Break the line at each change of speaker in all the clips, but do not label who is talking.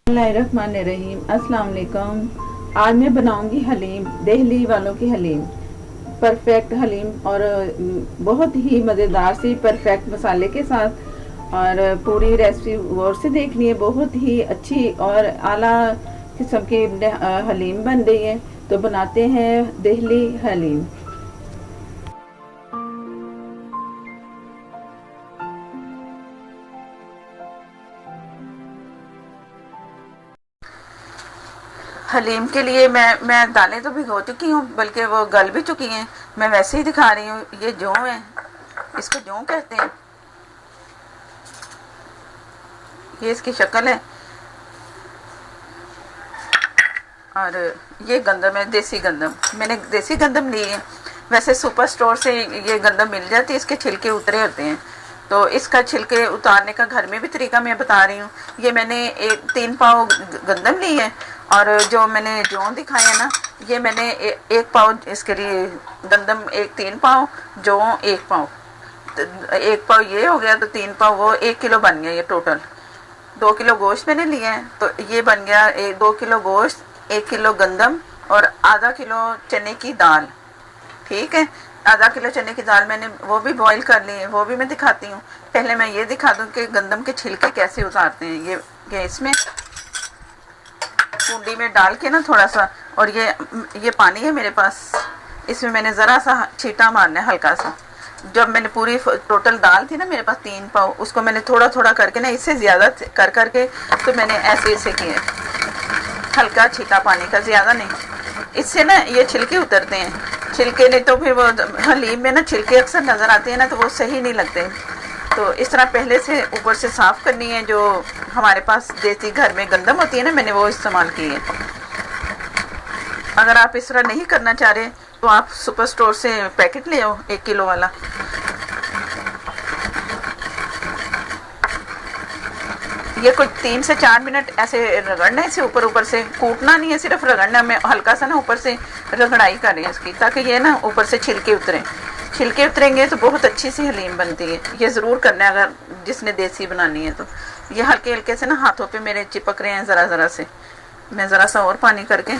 बिस्मिल्लाहिर्रहमानिर्रहीम। अस्सलाम वालेकुम। आज मैं बनाऊंगी हलीम, दिल्ली वालों की हलीम, परफेक्ट हलीम और बहुत ही मज़ेदार सी परफेक्ट मसाले के साथ। और पूरी रेसिपी गौर से देखनी है, बहुत ही अच्छी और आला किस्म की हलीम बन रही है। तो बनाते हैं दिल्ली हलीम। हलीम के लिए मैं दालें तो भिगो चुकी हूँ, बल्कि वो गल भी चुकी हैं। मैं वैसे ही दिखा रही हूँ। ये जौ है, इसको जौ कहते हैं। ये इसकी शक्ल है। और ये गंदम है, देसी गंदम। मैंने देसी गंदम ली है। वैसे सुपर स्टोर से ये गंदम मिल जाती है, इसके छिलके उतरे होते हैं। तो इसका छिलके उतारने का घर में भी तरीका मैं बता रही हूँ। ये मैंने 3 पाव गंदम ली है। और जो मैंने जौ दिखाए है ना, ये मैंने 1 पाव इसके लिए गंदम, 3 पाव जौ, 1 पाव। 1 पाव ये हो गया, तो 3 पाव वो 1 किलो बन गया। ये टोटल 2 किलो गोश्त मैंने लिया है। तो ये बन गया 2 किलो गोश्त, 1 किलो गंदम और आधा किलो चने की दाल। ठीक है, आधा किलो चने की दाल मैंने वो भी बॉईल कर ली है, वो भी मैं दिखाती हूँ। पहले मैं ये दिखा दूँ कि गंदम के छिलके कैसे उतारते हैं। ये इसमें कुंडी में डाल के ना थोड़ा सा, और ये पानी है मेरे पास, इसमें मैंने ज़रा सा छींटा मारना है, हल्का सा। जब मैंने पूरी टोटल दाल थी ना मेरे पास 3 पाव, उसको मैंने थोड़ा थोड़ा करके ना, इससे ज़्यादा कर करके, तो मैंने ऐसे ऐसे किए, हल्का छींटा पानी का, ज़्यादा नहीं। इससे ना ये छिलके उतरते हैं। छिलके नहीं तो फिर वो हलीम में ना छिलके अक्सर नज़र आते हैं ना, तो वो सही नहीं लगते। तो इस तरह पहले से ऊपर से साफ़ करनी है। जो हमारे पास देसी घर में गंदम होती है ना, मैंने वो इस्तेमाल की है। अगर आप इस तरह नहीं करना चाह रहे तो आप सुपर स्टोर से पैकेट ले आओ 1 किलो वाला। ये कुछ 3 से 4 मिनट ऐसे रगड़ना है, इसे ऊपर ऊपर से, कूटना नहीं है, सिर्फ रगड़ना। मैं हल्का सा ना ऊपर से रगड़ाई कर रही हूँ इसकी, ताकि ये ना ऊपर से छिलके उतरें। छिलके उतरेंगे तो बहुत अच्छी सी हलीम बनती है। ये ज़रूर करना है अगर जिसने देसी बनानी है तो। ये हल्के हल्के से ना हाथों पे मेरे चिपक रहे हैं ज़रा ज़रा से। मैं ज़रा सा और पानी करके,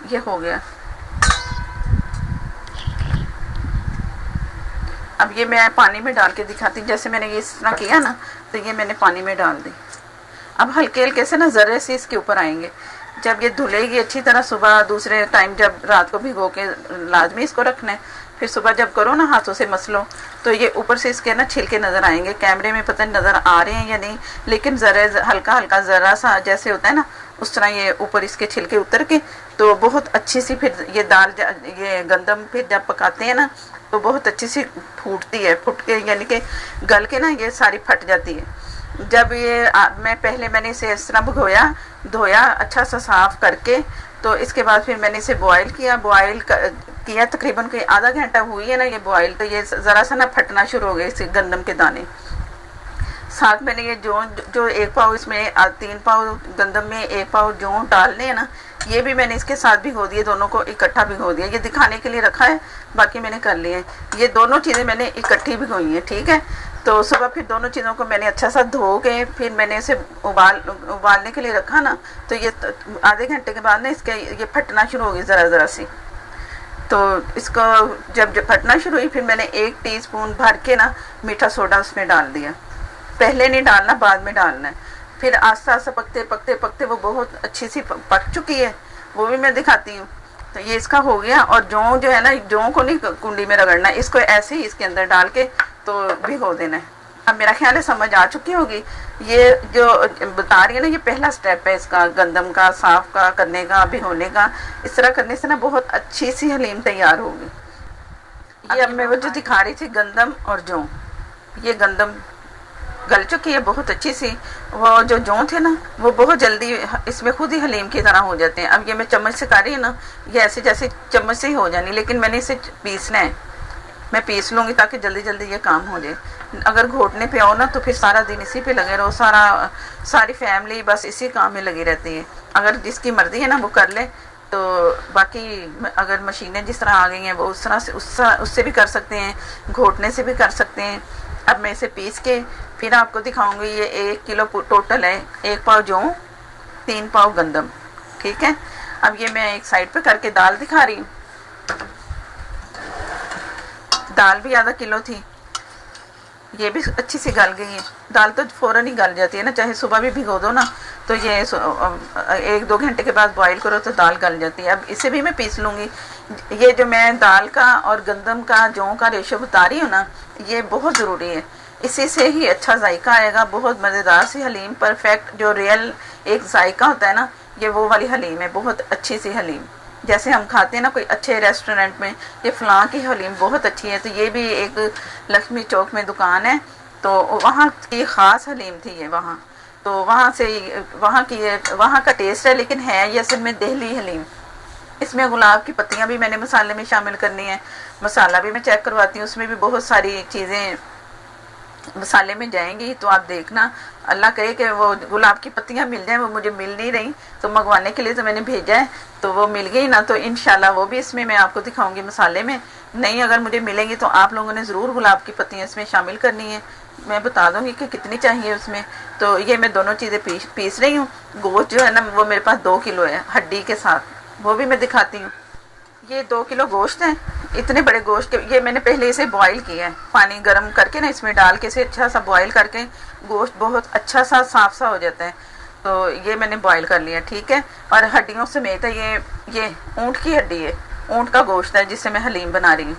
ये हो गया। अब ये मैं पानी में डाल के दिखाती हूँ। जैसे मैंने ये इस तरह किया ना, तो ये मैंने पानी में डाल दी। अब हल्के हल्के से ना ज़रे से इसके ऊपर आएंगे। जब ये धुलेगी अच्छी तरह, सुबह दूसरे टाइम जब रात को भिगो के लाजमी इसको रखना है, फिर सुबह जब करो ना हाथों से मसलो, तो ये ऊपर से इसके ना छिलके नज़र आएंगे। कैमरे में पता नहीं नज़र आ रहे हैं या नहीं, लेकिन ज़रा हल्का हल्का ज़रा सा जैसे होता है ना, उस तरह ये ऊपर इसके छिलके उतर के, तो बहुत अच्छी सी फिर ये दाल, ये गंदम फिर जब पकाते हैं ना, तो बहुत अच्छी सी फूटती है। फूट के यानी कि गल के ना ये सारी फट जाती है। जब ये मैंने इसे इस तरह भिगोया, धोया अच्छा सा साफ़ करके, तो इसके बाद फिर मैंने इसे बॉयल किया। किया तकरीबन कोई आधा घंटा हुई है ना ये बॉयल, तो ये ज़रा सा ना फटना शुरू हो गए इस गंदम के दाने। साथ मैंने ये जो 1 पाव इसमें 3 पाव गंदम में 1 पाव जौ डालने हैं ना, ये भी मैंने इसके साथ भिगो दिए, दोनों को इकट्ठा भिगो दिया। ये दिखाने के लिए रखा है, बाकी मैंने कर लिए हैं। ये दोनों चीज़ें मैंने इकट्ठी भिगोई हैं। ठीक है, तो सुबह फिर दोनों चीज़ों को मैंने अच्छा सा धो के, फिर मैंने इसे उबालने के लिए रखा ना, तो ये आधे घंटे के बाद ना इसके ये फटना शुरू हो गई ज़रा ज़रा सी। तो इसको जब फटना शुरू हुई, फिर मैंने 1 टीस्पून भर के ना मीठा सोडा उसमें डाल दिया। पहले नहीं डालना, बाद में डालना है। फिर आस्ता आस्ता पकते पकते पकते वो बहुत अच्छी सी पक चुकी है, वो भी मैं दिखाती हूँ। तो ये इसका हो गया। और जौ जो है ना, जौ को नहीं कुंडी में रगड़ना, इसको ऐसे ही इसके अंदर डाल के तो भिगो देना है। अब मेरा ख्याल है समझ आ चुकी होगी। ये जो बता रही है ना, ये पहला स्टेप है इसका, गंदम का साफ का करने का, भिगोने का। इस तरह करने से ना बहुत अच्छी सी हलीम तैयार होगी। ये अब मैं वो जो दिखा रही थी गंदम और जौ, ये गंदम गल चुकी है बहुत अच्छी सी। वो जो जौ थे ना, वो बहुत जल्दी इसमें खुद ही हलीम की तरह हो जाते हैं। अब ये मैं चम्मच से कर रही हूँ ना, ये ऐसे जैसे चम्मच से ही हो जानी, लेकिन मैंने इसे पीसना है। मैं पीस लूँगी ताकि जल्दी जल्दी ये काम हो जाए। अगर घोटने पे आओ ना, तो फिर सारा दिन इसी पे लगे रहो। सारी फैमिली बस इसी काम में लगी रहती है। अगर जिसकी मर्जी है ना वो कर ले, तो बाकी अगर मशीनें जिस तरह आ गई हैं वो उस तरह से उससे भी कर सकते हैं, घोटने से भी कर सकते हैं। अब मैं इसे पीस के फिर आपको दिखाऊंगी। ये 1 किलो टोटल है, 1 पाव जौ, 3 पाव गंदम, ठीक है। अब ये मैं एक साइड पे करके दाल दिखा रही हूँ। दाल भी आधा किलो थी, ये भी अच्छी सी गल गई है। दाल तो फ़ौरन ही गल जाती है ना, चाहे सुबह भी भिगो दो ना, तो ये 1-2 घंटे के बाद बॉईल करो तो दाल गल जाती है। अब इसे भी मैं पीस लूँगी। ये जो मैं दाल का और गंदम का जौ का रेशो बता रही हूँ ना, ये बहुत ज़रूरी है। इसी से ही अच्छा जायका आएगा, बहुत मज़ेदार सी हलीम, परफेक्ट जो रियल एक जायका होता है ना, ये वो वाली हलीम है, बहुत अच्छी सी हलीम। जैसे हम खाते हैं ना कोई अच्छे रेस्टोरेंट में, ये फ़लाँ की हलीम बहुत अच्छी है। तो ये भी एक लक्ष्मी चौक में दुकान है, तो वहाँ की ख़ास हलीम थी ये, वहाँ तो वहाँ का टेस्ट है, लेकिन है ये असल में दिल्ली हलीम। इसमें गुलाब की पत्तियाँ भी मैंने मसाले में शामिल करनी है। मसाला भी मैं चेक करवाती हूँ, उसमें भी बहुत सारी चीज़ें मसाले में जाएंगी। तो आप देखना, अल्लाह करे कि वो गुलाब की पत्तियाँ मिल जाएं। वो मुझे मिल नहीं रही, तो मंगवाने के लिए तो मैंने भेजा है, तो वो मिल गई ना, तो इंशाल्लाह वो भी इसमें मैं आपको दिखाऊंगी मसाले में। नहीं अगर मुझे मिलेंगी तो आप लोगों ने ज़रूर गुलाब की पत्तियाँ इसमें शामिल करनी है। मैं बता दूंगी कि कितनी चाहिए उसमें। तो ये मैं दोनों चीज़ें पीस रही हूँ। गोश्त जो है ना, वो मेरे पास 2 किलो है हड्डी के साथ, वो भी मैं दिखाती हूँ। ये 2 किलो गोश्त है। इतने बड़े गोश्त के ये मैंने पहले इसे बॉईल किया है, पानी गर्म करके ना इसमें डाल के इसे अच्छा सा बॉईल करके गोश्त बहुत अच्छा सा साफ सा हो जाता है। तो ये मैंने बॉईल कर लिया, ठीक है। और हड्डियों समेत है। ये ऊँट की हड्डी है, ऊँट का गोश्त है जिससे मैं हलीम बना रही हूँ।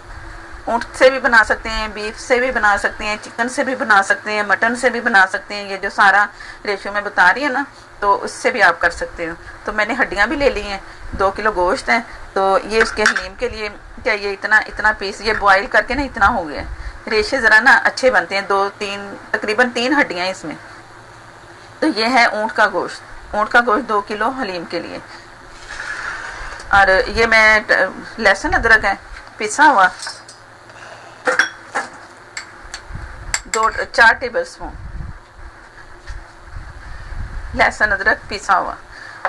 ऊँट से भी बना सकते हैं, बीफ से भी बना सकते हैं, चिकन से भी बना सकते हैं, मटन से भी बना सकते हैं। ये जो सारा रेशो मैं बता रही है ना, तो उससे भी आप कर सकते हो। तो मैंने हड्डियाँ भी ले ली हैं, 2 किलो गोश्त है। तो ये उसके हलीम के लिए चाहिए इतना पीस। ये बॉईल करके ना इतना हो गया। रेशे ज़रा ना अच्छे बनते हैं, 2-3 तकरीबन 3 हड्डियाँ इसमें। तो ये है ऊँट का गोश्त, 2 किलो हलीम के लिए। और ये मैं लहसुन अदरक है पिसा हुआ 4 टेबल स्पून लहसुन अदरक पिसा हुआ।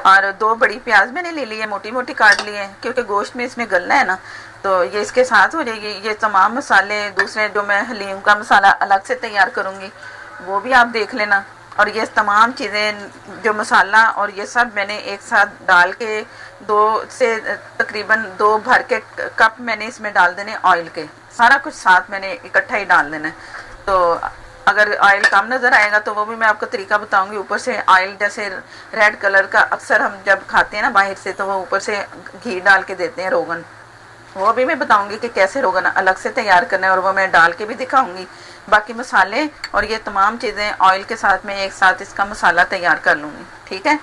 और 2 बड़ी प्याज मैंने ले ली है, मोटी मोटी काट ली है, क्योंकि गोश्त में इसमें गलना है ना, तो ये इसके साथ हो जाएगी। ये तमाम मसाले दूसरे जो मैं हलीम का मसाला अलग से तैयार करूँगी, वो भी आप देख लेना। और ये तमाम चीज़ें जो मसाला और ये सब मैंने एक साथ डाल के 2 से तकरीबन 2 भर के कप मैंने इसमें डाल देने ऑयल के। सारा कुछ साथ मैंने इकट्ठा ही डाल देना है। तो अगर ऑयल कम नज़र आएगा तो वो भी मैं आपको तरीका बताऊंगी। ऊपर से ऑयल जैसे रेड कलर का अक्सर हम जब खाते हैं ना बाहर से, तो वो ऊपर से घी डाल के देते हैं, रोगन। वो भी मैं बताऊंगी कि कैसे रोगन अलग से तैयार करना है, और वो मैं डाल के भी दिखाऊंगी। बाकी मसाले और ये तमाम चीज़ें ऑयल के साथ मैं एक साथ इसका मसाला तैयार कर लूँगी, ठीक है।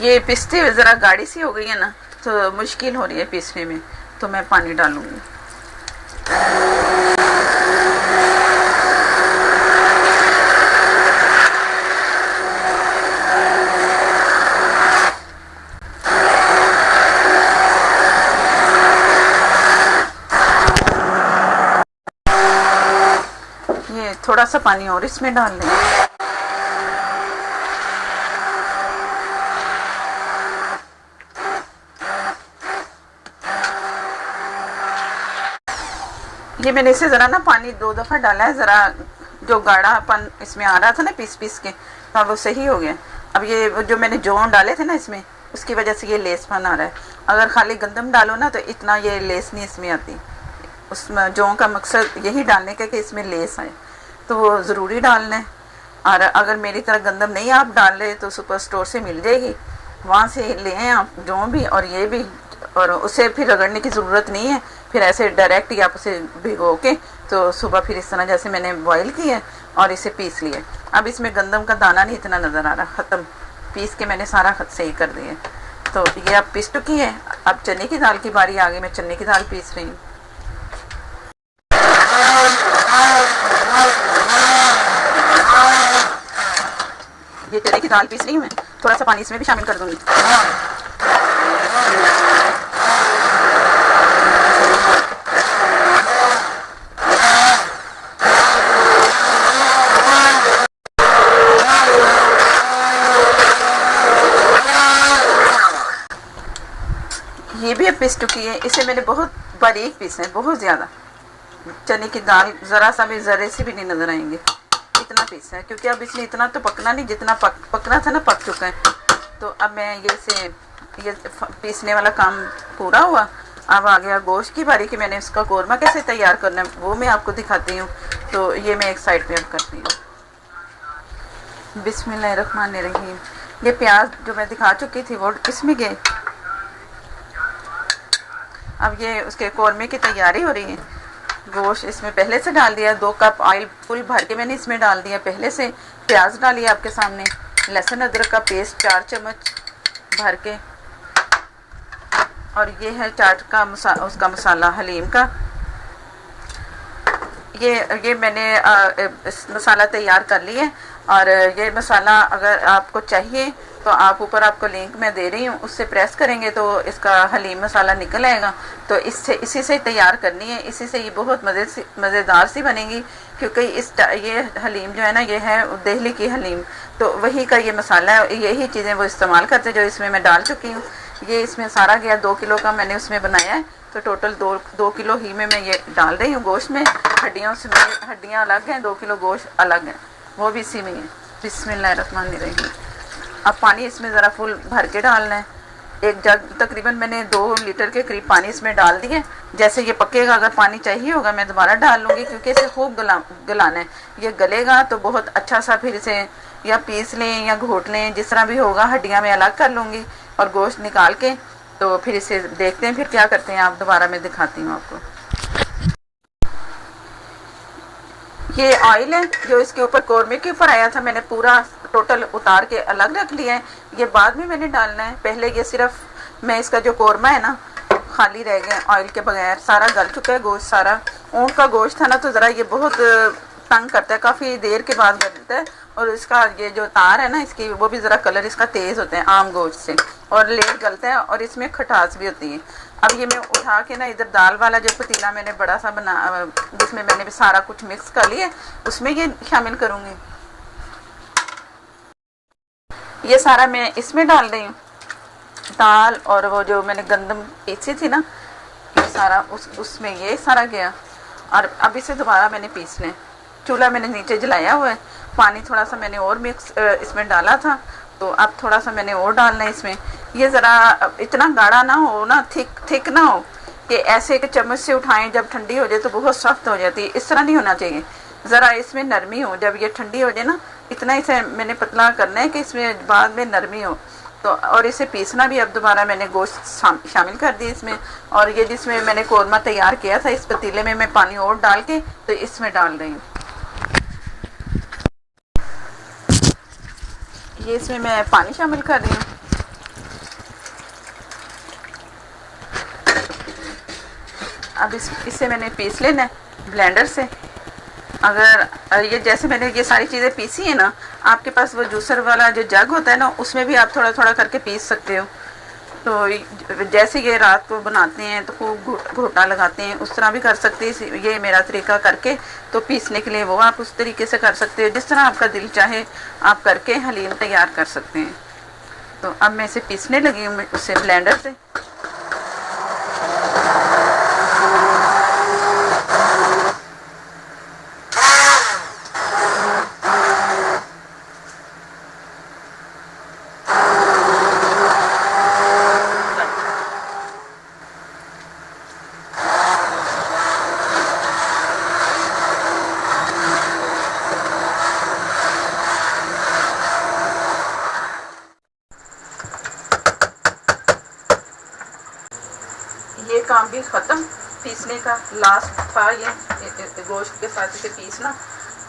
ये पिसते हुए ज़रा गाढ़ी सी हो गई है ना, तो मुश्किल हो रही है पीसने में, तो मैं पानी डालूंगी। ये थोड़ा सा पानी और इसमें डाल देंगे। ये मैंने इसे ज़रा ना पानी 2 दफ़ा डाला है, ज़रा जो गाढ़ापन इसमें आ रहा था ना पीस पीस के, अब वो सही हो गया। अब ये जो मैंने जौ डाले थे ना इसमें, उसकी वजह से ये लेसपन आ रहा है। अगर खाली गंदम डालो ना तो इतना ये लेस नहीं इसमें आती। उसमें जौ का मकसद यही डालने का कि इसमें लेस आए, तो वो ज़रूरी डालना है। और अगर मेरी तरह गंदम नहीं आप डाल रहे तो सुपर स्टोर से मिल जाएगी, वहाँ से ले आए आप जौ भी और ये भी, और उसे फिर रगड़ने की ज़रूरत नहीं है। फिर ऐसे डायरेक्ट ही आप उसे भिगो के तो सुबह फिर इस तरह जैसे मैंने बॉईल किया और इसे पीस लिया। अब इसमें गंदम का दाना नहीं इतना नज़र आ रहा, ख़त्म, पीस के मैंने सारा सही कर दिया। तो ये अब पीस चुकी है। अब चने की दाल की बारी आ गई, मैं चने की दाल पीस रही हूँ। ये चने की दाल पीस रही हूँ मैं, थोड़ा सा पानी इसमें भी शामिल कर दूँगी। पीस चुकी है। इसे मैंने बहुत बारीक पीसा है, बहुत ज़्यादा। चने की दाल ज़रा सा भी, ज़रे से भी नहीं नज़र आएंगे, इतना पीसा है। क्योंकि अब इसमें इतना तो पकना नहीं, जितना पकना था ना पक चुका है। तो अब मैं ये पीसने वाला काम पूरा हुआ। अब आ गया गोश्त की बारी कि मैंने उसका कोरमा कैसे तैयार करना है, वो मैं आपको दिखाती हूँ। तो ये मैं एक साइड पे अब करती हूँ। बिस्मिल्लाहिर्रहमानिर्रहीम। ये प्याज जो मैं दिखा चुकी थी वो इसमें गए। अब ये उसके कोरमे की तैयारी हो रही है। गोश्त इसमें पहले से डाल दिया, 2 कप ऑयल फुल भर के मैंने इसमें डाल दिया पहले से। प्याज डालिए आपके सामने, लहसुन अदरक का पेस्ट 4 चम्मच भर के, और ये है चाट का उसका मसाला हलीम का। ये मैंने मसाला तैयार कर लिया। और ये मसाला अगर आपको चाहिए तो आप ऊपर आपको लिंक मैं दे रही हूँ, उससे प्रेस करेंगे तो इसका हलीम मसाला निकल आएगा। तो इसी से तैयार करनी है, इसी से ये बहुत मज़ेदार सी बनेगी। क्योंकि ये हलीम जो है ना, ये है दिल्ली की हलीम, तो वही का ये मसाला है, यही चीज़ें वो इस्तेमाल करते हैं जो इसमें मैं डाल चुकी हूँ। ये इसमें सारा गया 2 किलो का मैंने उसमें बनाया है। तो टोटल 2 किलो ही में मैं ये डाल रही हूँ गोश्त में। हड्डियाँ अलग हैं, 2 किलो गोश्त अलग है, वो भी इसी में है। बिस्मिल्लाहिर्रहमानिर्रहीम। अब पानी इसमें ज़रा फुल भर के डालना है। एक जग तकरीबन मैंने 2 लीटर के करीब पानी इसमें डाल दिए। जैसे ये पकेगा, अगर पानी चाहिए होगा मैं दोबारा डाल लूँगी, क्योंकि इसे खूब गलाना है। ये गलेगा तो बहुत अच्छा सा, फिर इसे या पीस लें या घोट लें, जिस तरह भी होगा। हड्डियाँ मैं अलग कर लूँगी और गोश्त निकाल के, तो फिर इसे देखते हैं फिर क्या करते हैं। आप दोबारा मैं दिखाती हूँ आपको। ये ऑयल है जो इसके ऊपर कोरमे के ऊपर आया था, मैंने पूरा टोटल उतार के अलग रख लिया है। ये बाद में मैंने डालना है। पहले ये सिर्फ मैं इसका जो कोरमा है ना खाली रह गया ऑयल के बगैर, सारा गल चुका है गोश्त सारा। ऊँट का गोश्त था ना, तो ज़रा ये बहुत तंग करता है, काफ़ी देर के बाद गलता है। और इसका ये जो तार है ना इसकी, वो भी ज़रा कलर इसका तेज़ होता है आम गोश्त से, और लेट गलता है, और इसमें खटास भी होती है। अब ये मैं उठा के ना इधर दाल वाला जो पतीला मैंने बड़ा सा जिसमें मैंने भी सारा कुछ मिक्स कर लिया, उसमें ये शामिल करूँगी। ये सारा मैं इसमें डाल रही हूँ, दाल और वो जो मैंने गंदम पीसी थी ना, ये सारा उसमें ये सारा गया। और अब इसे दोबारा मैंने पीस लें। चूल्हा मैंने नीचे जलाया हुआ है। पानी थोड़ा सा मैंने और मिक्स इसमें डाला था, तो अब थोड़ा सा मैंने और डालना है इसमें। ये ज़रा इतना गाढ़ा ना हो ना, थिक ना हो कि ऐसे एक चम्मच से उठाएं, जब ठंडी हो जाए तो बहुत सख्त हो जाती है। इस तरह नहीं होना चाहिए, ज़रा इसमें नरमी हो। जब ये ठंडी हो जाए ना, इतना इसे मैंने पतला करना है कि इसमें बाद में नरमी हो। तो और इसे पीसना भी, अब दोबारा मैंने गोश्त शामिल कर दी इसमें। और ये जिसमें मैंने कोरमा तैयार किया था, इस पतीले में मैं पानी और डाल के तो इसमें डाल रही हूँ। ये इसमें मैं पानी शामिल कर रही हूँ। अब इसे मैंने पीस लेना है ब्लेंडर से। अगर ये जैसे मैंने ये सारी चीज़ें पीसी है ना, आपके पास वो जूसर वाला जो जग होता है ना, उसमें भी आप थोड़ा थोड़ा करके पीस सकते हो। तो जैसे ये रात को बनाते हैं तो खूब घोटा लगाते हैं, उस तरह भी कर सकते हैं। ये मेरा तरीका करके तो पीसने के लिए वो आप उस तरीके से कर सकते हो, जिस तरह आपका दिल चाहे आप करके हलीम तैयार कर सकते हैं। तो अब मैं इसे पीसने लगी हूँ उससे ब्लेंडर से। ये काम भी ख़त्म, पीसने का लास्ट था ये गोश्त के साथ इसे पीसना।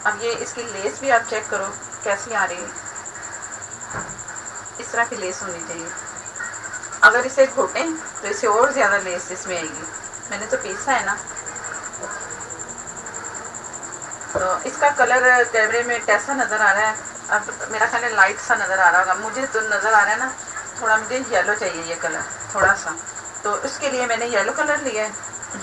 अब ये इसकी लेस भी आप चेक करो कैसी आ रही है, इस तरह की लेस होनी चाहिए। अगर इसे घोटें तो इसे और ज़्यादा लेस इसमें आएगी। मैंने तो पीसा है ना, तो इसका कलर कैमरे में कैसा नज़र आ रहा है? अब मेरा ख्याल है लाइट सा नज़र आ रहा होगा, मुझे तो नज़र आ रहा है ना, थोड़ा मुझे येलो चाहिए ये कलर थोड़ा सा, तो उसके लिए मैंने येलो कलर लिया है।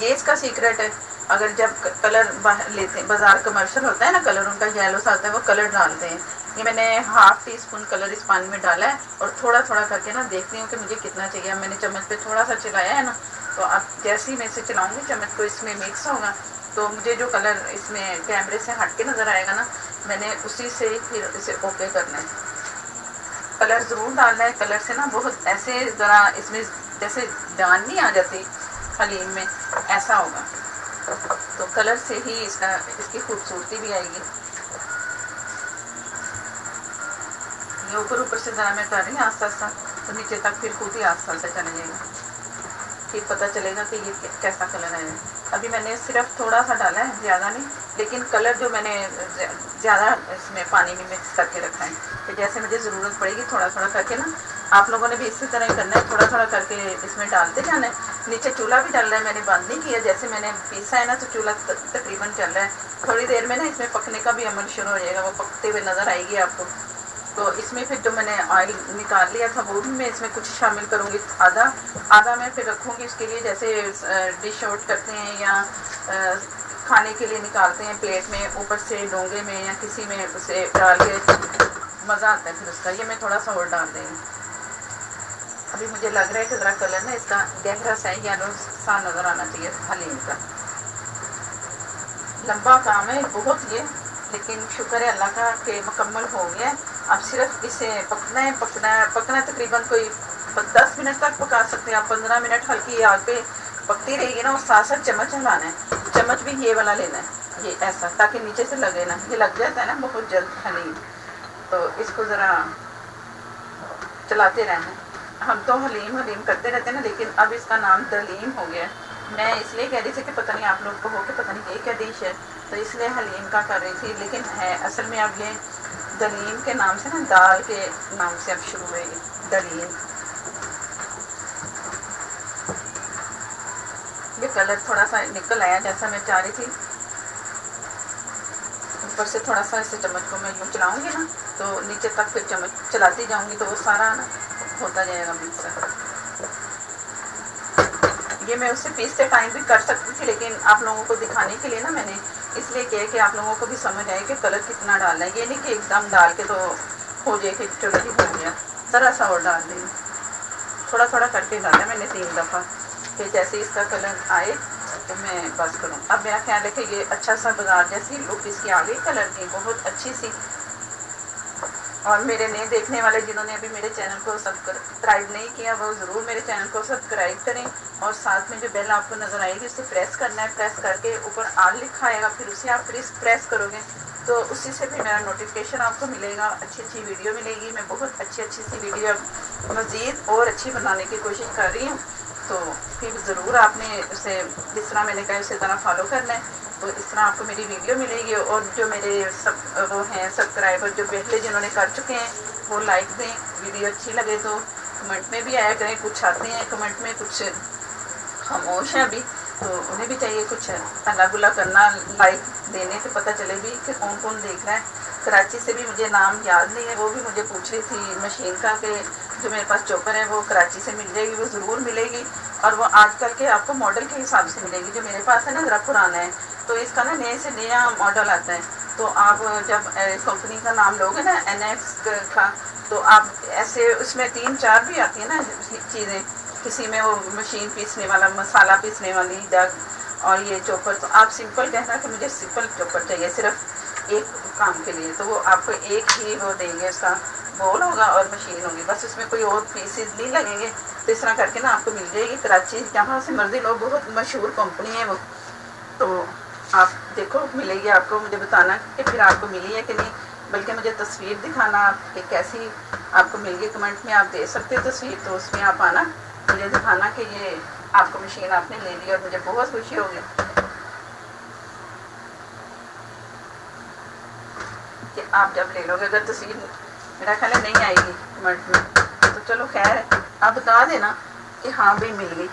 ये इसका सीक्रेट है। अगर जब कलर लेते हैं, बाज़ार कमर्शियल होता है ना कलर, उनका येलो सा आता है, वो कलर डालते हैं, ये मैंने हाफ टी स्पून कलर इस पानी में डाला है और थोड़ा थोड़ा करके ना देखती हूँ कि मुझे कितना चाहिए। अब मैंने चम्मच पे थोड़ा सा चलाया है ना, तो अब जैसे ही मैं इसे चलाऊंगी चम्मच को इसमें मिक्स होगा, तो मुझे जो कलर इसमें कैमरे से हट के नज़र आएगा ना, मैंने उसी से फिर इसे ओके करना है। कलर ज़रूर डालना है, कलर से ना बहुत ऐसे ज़रा इसमें जैसे जान नहीं आ जाती हलीम में, ऐसा होगा। तो कलर से ही इसकी खूबसूरती भी आएगी। ये ऊपर से ज़रा मैं कर रही हूँ आस्ता आस्ता, तो नीचे तक फिर खुद ही आस्ता आस्ता चले जाएगा, फिर पता चलेगा कि ये कैसा कलर है। अभी मैंने सिर्फ थोड़ा सा डाला है, ज़्यादा नहीं, लेकिन कलर जो मैंने ज़्यादा इसमें पानी में मिक्स करके रखा है, तो जैसे मुझे ज़रूरत पड़ेगी थोड़ा थोड़ा करके ना, आप लोगों ने भी इसी तरह ही करना है, थोड़ा थोड़ा करके इसमें डालते जाना है। नीचे चूल्हा भी डल रहा है, मैंने बंद नहीं किया, जैसे मैंने पीसा है ना तो चूल्हा तकरीबन चल रहा है। थोड़ी देर में ना इसमें पकने का भी अमल शुरू हो जाएगा, वो पकते हुए नज़र आएगी आपको। तो इसमें फिर जो मैंने ऑयल निकाल लिया था वो भी मैं इसमें कुछ शामिल करूँगी, आधा मैं फिर रखूँगी उसके लिए, जैसे डिश आउट करते हैं या खाने के लिए निकालते हैं प्लेट में, ऊपर से डोंगे में या किसी में उसे डाल के मज़ा आता है फिर उसका। ये मैं थोड़ा सा और डाल देंगी। अभी मुझे लग रहा है कि ज़रा कलर ना इसका गहरा सा येलो सा नज़र आना चाहिए हलीम का। लंबा काम है बहुत ये, लेकिन शुक्र है अल्लाह का कि मुकम्मल हो गया है। अब सिर्फ इसे पकना तकरीबन कोई 10 मिनट तक पका सकते हैं आप। 15 मिनट हल्की आग पे पकती रहेगी ना, और साथ साथ चम्मच हिलाना है। चम्मच भी ये वाला लेना है, ये ऐसा, ताकि नीचे से लगे ना, ये लग जाता है ना बहुत जल्द हलीम, तो इसको ज़रा चलाते रहना है। हम तो हलीम करते रहते हैं ना, लेकिन अब इसका नाम दलीम हो गया। मैं इसलिए कह रही थी कि पता नहीं आप लोग को हो कि पता नहीं ये क्या डिश है, तो इसलिए हलीम का कर रही थी, लेकिन है असल में अब ये दलीम के नाम से ना, दाल के नाम से अब शुरू हुएगी दलीम। ये कलर थोड़ा सा निकल आया जैसा मैं चाह रही थी। ऊपर से थोड़ा सा इसे चम्मच को मैं यूँ चलाऊंगी ना, तो नीचे तक फिर चम्मच चलाती जाऊंगी, तो वो सारा ना होता जाएगा मिक्सर। ये मैं उससे पीसते टाइम भी कर सकती थी, लेकिन आप लोगों को दिखाने के लिए ना मैंने इसलिए किया कि आप लोगों को भी समझ आए कि कलर कितना डालना है। ये नहीं कि एकदम डाल के तो हो जाए कि चलो ही हो गया, ज़रा सा और डाल दें, थोड़ा थोड़ा करके डाला मैंने 3 दफ़ा, फिर जैसे इसका कलर आए तो मैं बस करूँ। अब मेरा ख्याल है कि ये अच्छा सा बाजार जैसी लुक इसकी आ गई कलर की, बहुत अच्छी सी। और मेरे नए देखने वाले जिन्होंने अभी मेरे चैनल को सब्सक्राइब नहीं किया, वो ज़रूर मेरे चैनल को सब्सक्राइब करें, और साथ में जो बेल आपको नज़र आएगी उसे प्रेस करना है। प्रेस करके ऊपर आल लिखा आएगा, फिर उसे आप प्रेस करोगे तो उसी से फिर मेरा नोटिफिकेशन आपको मिलेगा, अच्छी वीडियो मिलेगी। मैं बहुत अच्छी सी वीडियो मज़ीद और अच्छी बनाने की कोशिश कर रही हूँ, तो फिर ज़रूर आपने उसे जिस तरह मैंने कहा उसी तरह फॉलो करना है, तो इस तरह आपको मेरी वीडियो मिलेगी। और जो मेरे वो हैं सब्सक्राइबर जो पहले जिन्होंने कर चुके हैं, वो लाइक दें। वीडियो अच्छी लगे तो कमेंट में भी आया करें, कुछ आते हैं कमेंट में, कुछ खामोश हैं अभी, तो उन्हें भी चाहिए कुछ अल्लाह बुला करना, लाइक देने से पता चले भी कि कौन कौन देख रहा है। कराची से भी मुझे नाम याद नहीं है, वो भी मुझे पूछ रही थी मशीन का कि जो मेरे पास चॉपर है वो कराची से मिल जाएगी, वो ज़रूर मिलेगी, और वो आजकल के आपको मॉडल के हिसाब से मिलेगी। जो मेरे पास है ना ज़रा पुराना है, तो इसका ना नए से नया मॉडल आता है, तो आप जब कंपनी का नाम लोगे ना NX का, तो आप ऐसे उसमें 3-4 भी आती है ना चीज़ें, किसी में वो मशीन पीसने वाला, मसाला पीसने वाली जग, और ये चॉपर। तो आप सिंपल कहना कि मुझे सिंपल चॉपर चाहिए सिर्फ एक काम के लिए, तो वो आपको एक ही वो देंगे, उसका बोल होगा और मशीन होगी, बस उसमें कोई और पीसेस नहीं लगेंगे। तो इस तरह करके ना आपको मिल जाएगी कराची, जहाँ से मर्जी लोग, बहुत मशहूर कंपनी है वो। तो आप देखो मिलेगी आपको, मुझे बताना कि फिर आपको मिली है कि नहीं, बल्कि मुझे तस्वीर दिखाना कि कैसी आपको मिल गई। कमेंट में आप दे सकते हो तस्वीर, तो उसमें आप आना, मुझे दिखाना कि ये आपको मशीन आपने ले ली, और मुझे बहुत खुशी होगी कि आप जब ले लोगे। अगर तस्वीर मेरा ख्याल नहीं आएगी कमेंट में, तो चलो खैर है, आप बता देना कि हाँ भाई मिल गई।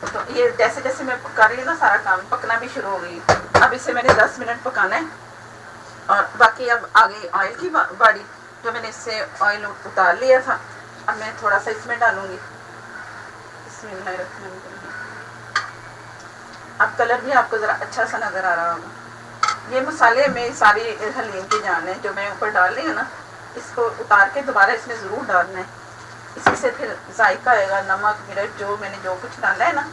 तो ये जैसे जैसे मैं कर रही हूँ ना, सारा काम पकना भी शुरू हो गई। अब इसे मैंने 10 मिनट पकाना है, और बाकी अब आ गई ऑयल की बारी। जो मैंने इससे ऑयल उतार लिया था, अब मैं थोड़ा सा इसमें डालूंगी। अब कलर भी आपको ज़रा अच्छा सा नज़र आ रहा होगा। ये मसाले में सारी हलीम की जान है जो मैं ऊपर डाल रही हूँ ना, इसको उतार के दोबारा इसमें ज़रूर डालना है। इसी से फिर जायका आएगा, नमक मिर्च जो मैंने जो कुछ डाला है ना,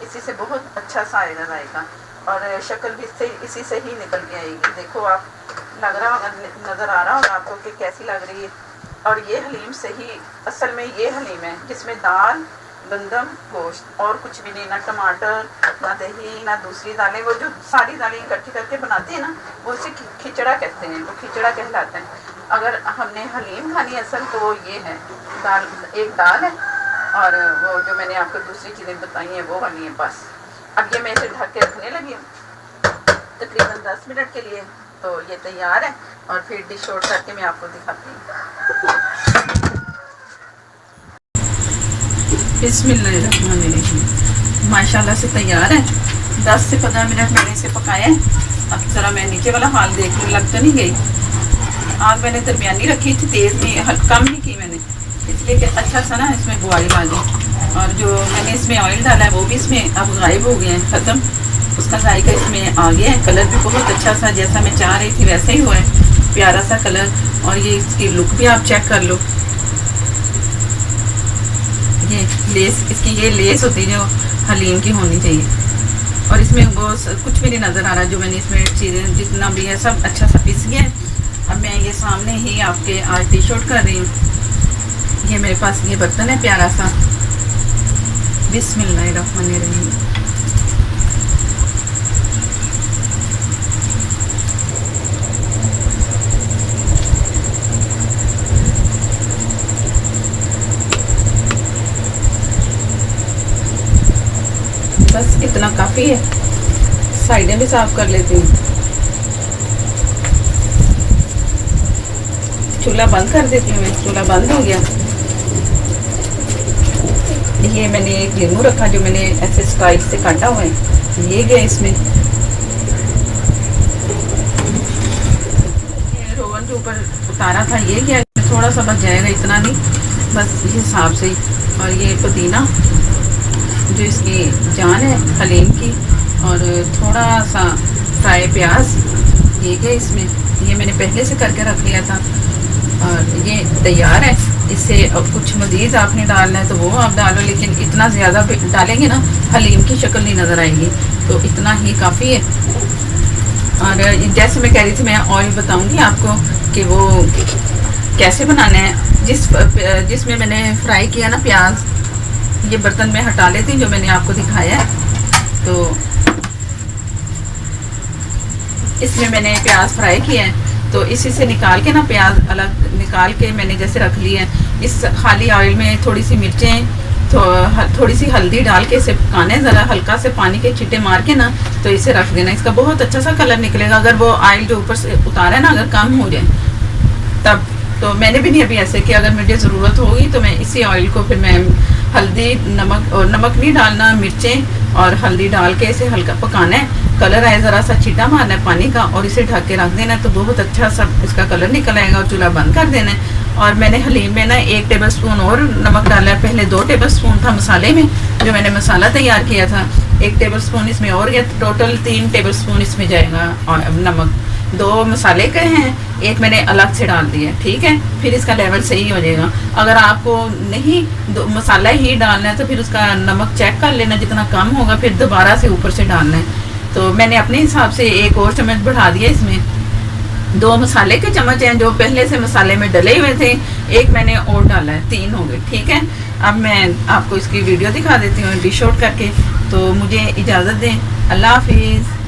इसी से बहुत अच्छा सा आएगा जायका, और शक्ल भी इससे इसी से ही निकल के आएगी। देखो आप, लग रहा होगा, नज़र आ रहा होगा आपको कि कैसी लग रही है। और ये हलीम से ही, असल में ये हलीम है जिसमें दाल, गंदम, गोश्त और कुछ भी नहीं, ना टमाटर, ना दही, ना दूसरी दालें, वो जो सारी दालें इकट्ठी करके बनाते हैं ना, वो उसे खिचड़ा कहते हैं, वो खिचड़ा कहलाता है। अगर हमने हलीम खानी असल तो वो ये है, दाल, एक दाल है और वो जो मैंने आपको दूसरी चीज़ें बताई हैं वो बनी है बस। अब ये मैं इसे ढक के रखने लगी हूँ तकरीबन 10 मिनट के लिए, तो ये तैयार है। और फिर डिश आउट करके मैं आपको दिखाती हूँ। बिस्मिल्लाहिर्रहमानिर्रहीम। माशाल्लाह से तैयार है। 10 से 15 मिनट मैंने इसे पकाया है। अब ज़रा मैं नीचे वाला हाल देखने लग तो नहीं गई। आग मैंने दरमियानी रखी थी, तेज़ नहीं, कम नहीं की मैंने, इसलिए कि अच्छा सा ना इसमें बुआई आ जाए। और जो मैंने इसमें ऑयल डाला है वो भी इसमें अब गायब हो गया है, ख़त्म, उसका जायका इसमें आ गया है। कलर भी बहुत अच्छा सा, जैसा मैं चाह रही थी वैसा ही हुआ है, प्यारा सा कलर। और ये इसकी लुक भी आप चेक कर लो, ये लेस, इसकी ये लेस होती है जो हलीम की होनी चाहिए। और इसमें वो कुछ भी नहीं नज़र आ रहा, जो मैंने इसमें चीज़ें जितना भी है सब अच्छा सा पिस गया है। अब मैं ये सामने ही आपके आज डिश आउट कर रही हूँ। ये मेरे पास ये बर्तन है प्यारा सा। बिस्मिल्लाहिर्रहमानिर्रहीम। बस इतना काफ़ी है, साइडें भी साफ कर लेती हूँ। चूल्हा बंद कर देती हूँ मैं, चूल्हा बंद हो गया। ये मैंने एक नींबू रखा जो मैंने ऐसे स्टाइल से काटा हुआ है, ये गया इसमें। ये रोगन के ऊपर उतारा था, ये गया, थोड़ा सा बच जाएगा, इतना नहीं, बस इस हिसाब से ही। और ये पुदीना जो इसकी जान है हलीम की, और थोड़ा सा फ्राई प्याज, ये गया इसमें, ये मैंने पहले से करके रख लिया था। और ये तैयार है। इससे अब कुछ मज़ीद आपने डालना है तो वो आप डालो, लेकिन इतना ज़्यादा डालेंगे ना हलीम की शक्ल नहीं नज़र आएगी, तो इतना ही काफ़ी है। और जैसे मैं कह रही थी, मैं ऑयल बताऊंगी आपको कि वो कैसे बनाना है। जिसमें मैंने फ्राई किया ना प्याज, ये बर्तन में हटा लेती हूँ जो मैंने आपको दिखाया है। तो इसमें मैंने प्याज फ्राई किया है, तो इसी से निकाल के ना प्याज अलग निकाल के मैंने जैसे रख ली है। इस खाली ऑयल में थोड़ी सी मिर्चें, थोड़ी सी हल्दी डाल के इसे पकाना है, ज़रा हल्का से पानी के छींटे मार के ना, तो इसे रख देना। इसका बहुत अच्छा सा कलर निकलेगा। अगर वो ऑयल जो ऊपर से उतारा है ना, अगर कम हो जाए तब, तो मैंने भी नहीं अभी ऐसे कि अगर मुझे ज़रूरत होगी तो मैं इसी ऑयल को फिर मैं हल्दी, नमक, और नमक नहीं डालना, मिर्चें और हल्दी डाल के इसे हल्का पकाना है। कलर आए, ज़रा सा छींटा मारना है पानी का और इसे ढक के रख देना है, तो बहुत अच्छा सा इसका कलर निकल आएगा। और चूल्हा बंद कर देना है। और मैंने हलीम में ना 1 टेबलस्पून और नमक डाला है। पहले 2 टेबलस्पून था मसाले में, जो मैंने मसाला तैयार किया था। 1 टेबलस्पून इसमें और गया, टोटल 3 टेबलस्पून इसमें जाएगा और नमक। 2 मसाले के हैं, 1 मैंने अलग से डाल दिया, ठीक है। फिर इसका लेवल सही हो जाएगा। अगर आपको नहीं मसाला ही डालना है तो फिर उसका नमक चेक कर लेना, जितना कम होगा फिर दोबारा से ऊपर से डालना है। तो मैंने अपने हिसाब से 1 और चम्मच बढ़ा दिया इसमें। 2 मसाले के चम्मच हैं जो पहले से मसाले में डले हुए थे, 1 मैंने और डाला है, 3 हो गए, ठीक है। अब मैं आपको इसकी वीडियो दिखा देती हूँ डिश आउट करके। तो मुझे इजाज़त दें, अल्लाह हाफिज़।